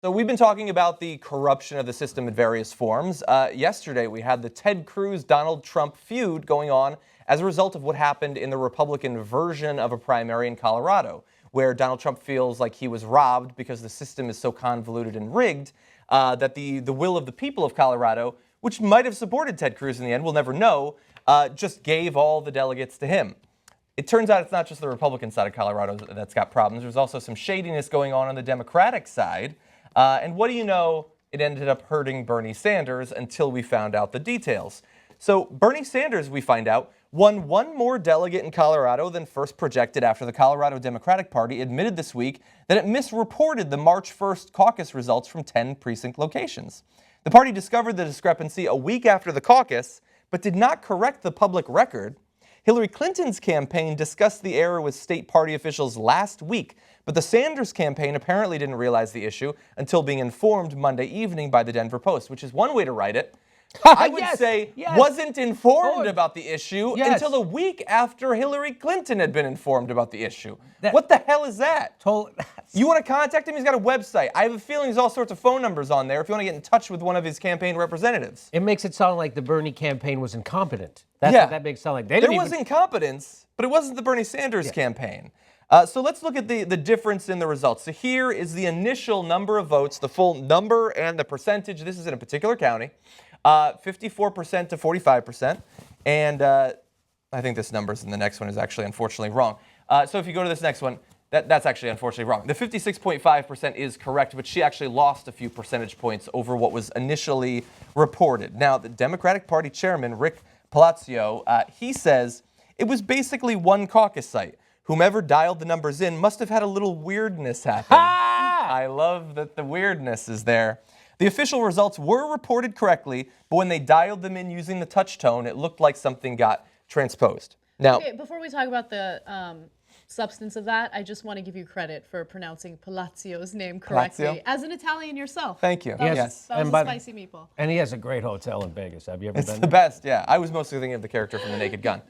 So we've been talking about the corruption of the system in various forms. Yesterday, we had the Ted Cruz-Donald Trump feud going on as a result of what happened in the Republican version of a primary in Colorado, where Donald Trump feels like he was robbed because the system is so convoluted and rigged that the will of the people of Colorado, which might have supported Ted Cruz in the end, we'll never know, just gave all the delegates to him. It turns out it's not just the Republican side of Colorado that's got problems. There's also some shadiness going on the Democratic side. And what do you know? It ended up hurting Bernie Sanders until we found out the details. So Bernie Sanders, we find out, won one more delegate in Colorado than first projected after the Colorado Democratic Party admitted this week that it misreported the March 1st caucus results from 10 precinct locations. The party discovered the discrepancy a week after the caucus, but did not correct the public record. Hillary Clinton's campaign discussed the error with state party officials last week, but the Sanders campaign apparently didn't realize the issue until being informed Monday evening by the Denver Post, which is one way to write it. I would say wasn't informed about the issue until a week after Hillary Clinton had been informed about the issue. What the hell is that? You want to contact him? He's got a website. I have a feeling there's all sorts of phone numbers on there if you want to get in touch with one of his campaign representatives. It makes it sound like the Bernie campaign was incompetent. That's what that makes it sound like. There was incompetence, but it wasn't the Bernie Sanders campaign. So let's look at the difference in the results. So here is the initial number of votes, the full number and the percentage. This is in a particular county, 54% to 45%. And I think this number's in the next one is actually unfortunately wrong. So if you go to this next one, that's actually unfortunately wrong. The 56.5% is correct, but she actually lost a few percentage points over what was initially reported. Now, the Democratic Party chairman, Rick Palacio, he says it was basically one caucus site. Whomever dialed the numbers in must have had a little weirdness happen. I love that the weirdness is there. The official results were reported correctly, but when they dialed them in using the touch tone, it looked like something got transposed. Now, okay, before we talk about the substance of that, I just want to give you credit for pronouncing Palazzo's name correctly. Palazzo? As an Italian yourself. Thank you. That was a spicy meatball. And he has a great hotel in Vegas. Have you ever been there? It's the best, yeah. I was mostly thinking of the character from The Naked Gun.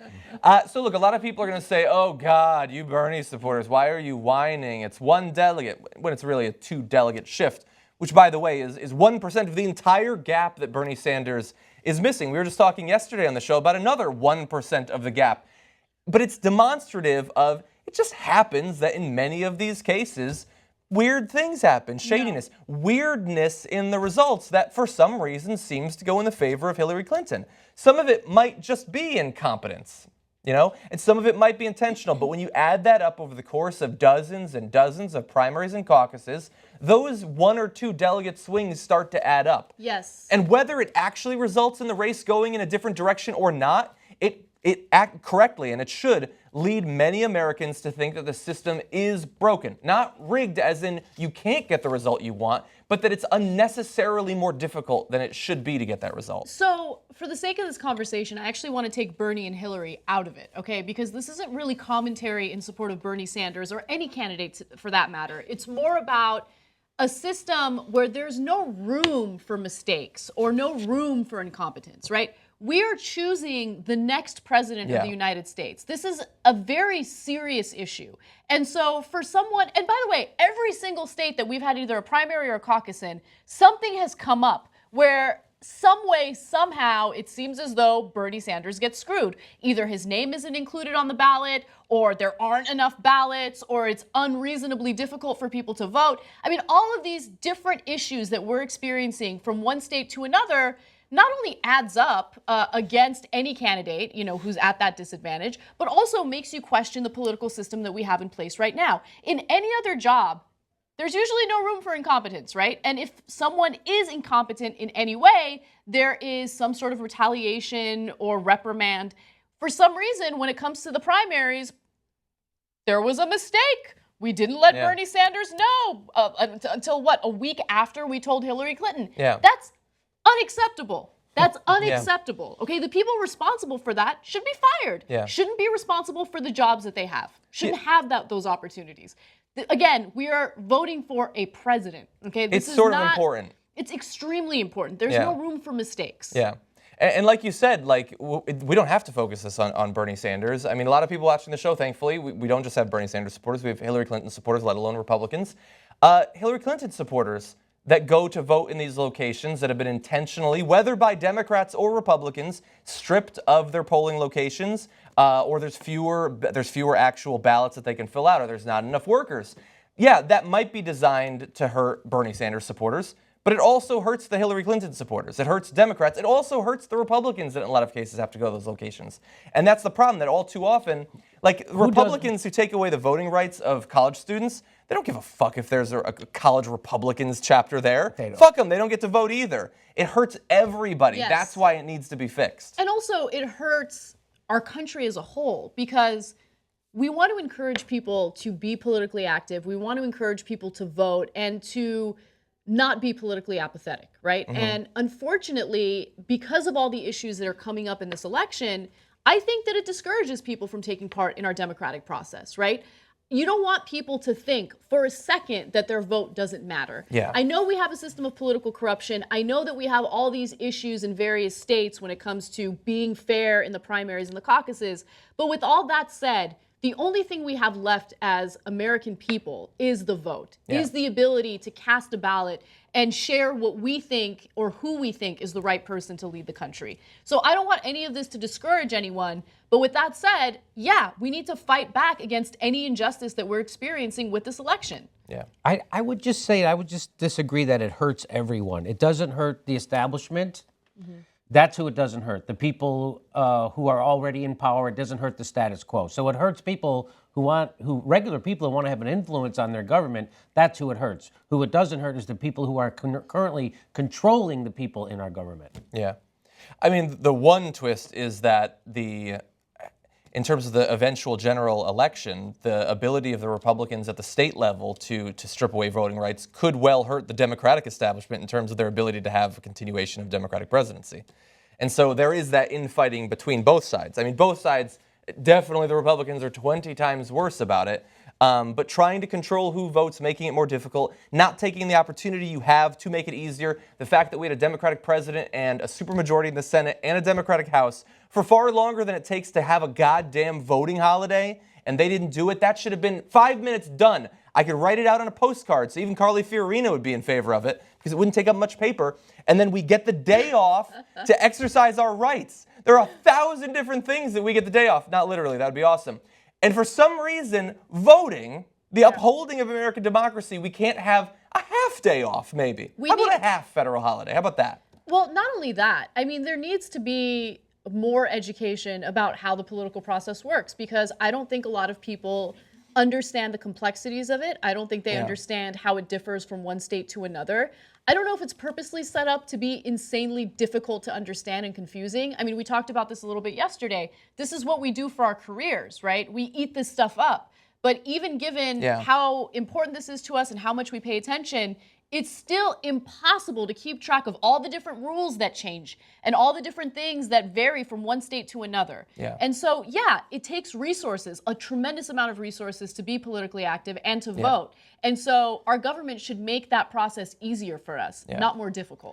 So look, a lot of people are going to say, oh God, you Bernie supporters, why are you whining? It's one delegate, when it's really a two-delegate shift, which, by the way, is 1% of the entire gap that Bernie Sanders is missing. We were just talking yesterday on the show about another 1% of the gap. But it's demonstrative of, it just happens that in many of these cases, weird things happen, shadiness, weirdness in the results that for some reason seems to go in the favor of Hillary Clinton. Some of it might just be incompetence, you know, and some of it might be intentional. But when you add that up over the course of dozens and dozens of primaries and caucuses, those one or two delegate swings start to add up. Yes. And whether it actually results in the race going in a different direction or not, it acts correctly, and it should lead many Americans to think that the system is broken. Not rigged as in you can't get the result you want, but that it's unnecessarily more difficult than it should be to get that result. So, for the sake of this conversation, I actually want to take Bernie and Hillary out of it, okay? Because this isn't really commentary in support of Bernie Sanders or any candidate for that matter. It's more about a system where there's no room for mistakes or no room for incompetence, right? We are choosing the next president of the United States. This is a very serious issue. And so for someone, and by the way, every single state that we've had either a primary or a caucus in, something has come up where some way, somehow, it seems as though Bernie Sanders gets screwed. Either his name isn't included on the ballot, or there aren't enough ballots, or it's unreasonably difficult for people to vote. I mean, all of these different issues that we're experiencing from one state to another not only adds up against any candidate, you know, who's at that disadvantage, but also makes you question the political system that we have in place right now. In any other job, there's usually no room for incompetence, right? And if someone is incompetent in any way, there is some sort of retaliation or reprimand. For some reason, when it comes to the primaries, there was a mistake. We didn't let Bernie Sanders know until what, a week after we told Hillary Clinton. That's unacceptable. That's unacceptable. Okay, the people responsible for that should be fired. Shouldn't be responsible for the jobs that they have. Shouldn't have those opportunities. Again, we are voting for a president. Okay, this is sort of important. It's extremely important. There's no room for mistakes. And like you said, like we don't have to focus this on Bernie Sanders. I mean, a lot of people watching the show, thankfully, we don't just have Bernie Sanders supporters. We have Hillary Clinton supporters, let alone Republicans. Hillary Clinton supporters, that go to vote in these locations that have been intentionally, whether by Democrats or Republicans, stripped of their polling locations, or there's fewer actual ballots that they can fill out, or there's not enough workers. Yeah, that might be designed to hurt Bernie Sanders supporters, but it also hurts the Hillary Clinton supporters. It hurts Democrats. It also hurts the Republicans that in a lot of cases have to go to those locations. And that's the problem, that all too often, like Republicans who take away the voting rights of college students, they don't give a fuck if there's a college Republicans chapter there. Fuck them. They don't get to vote either. It hurts everybody. Yes. That's why it needs to be fixed. And also, it hurts our country as a whole, because we want to encourage people to be politically active. We want to encourage people to vote and to not be politically apathetic, right? And unfortunately, because of all the issues that are coming up in this election, I think that it discourages people from taking part in our democratic process, right? You don't want people to think for a second that their vote doesn't matter. Yeah. I know we have a system of political corruption. I know that we have all these issues in various states when it comes to being fair in the primaries and the caucuses. But with all that said, the only thing we have left as American people is the vote, is the ability to cast a ballot and share what we think or who we think is the right person to lead the country. So I don't want any of this to discourage anyone. But with that said, yeah, we need to fight back against any injustice that we're experiencing with this election. Yeah. I would just say, I would just disagree that it hurts everyone. It doesn't hurt the establishment. That's who it doesn't hurt. The people who are already in power. It doesn't hurt the status quo. So it hurts people regular people who want to have an influence on their government. That's who it hurts. Who it doesn't hurt is the people who are currently controlling the people in our government. Yeah. I mean, the one twist is that in terms of the eventual general election, the ability of the Republicans at the state level to strip away voting rights could well hurt the Democratic establishment in terms of their ability to have a continuation of Democratic presidency. And so there is that infighting between both sides. I mean, both sides, definitely the Republicans are 20 times worse about it, but trying to control who votes, making it more difficult, not taking the opportunity you have to make it easier. The fact that we had a Democratic president and a supermajority in the Senate and a Democratic House for far longer than it takes to have a goddamn voting holiday, and they didn't do it. That should have been 5 minutes done. I could write it out on a postcard, so even Carly Fiorina would be in favor of it, because it wouldn't take up much paper, and then we get the day off to exercise our rights. There are 1,000 different things that we get the day off. Not literally, that would be awesome. And for some reason, voting, the upholding of American democracy, we can't have a half day off, maybe. How about a half federal holiday? How about that? Well, not only that, I mean, there needs to be more education about how the political process works, because I don't think a lot of people understand the complexities of it. I don't think they understand how it differs from one state to another. I don't know if it's purposely set up to be insanely difficult to understand and confusing. I mean, we talked about this a little bit yesterday. This is what we do for our careers, right? We eat this stuff up. But even given how important this is to us and how much we pay attention, it's still impossible to keep track of all the different rules that change and all the different things that vary from one state to another. And so, it takes resources, a tremendous amount of resources to be politically active and to vote. And so our government should make that process easier for us, not more difficult.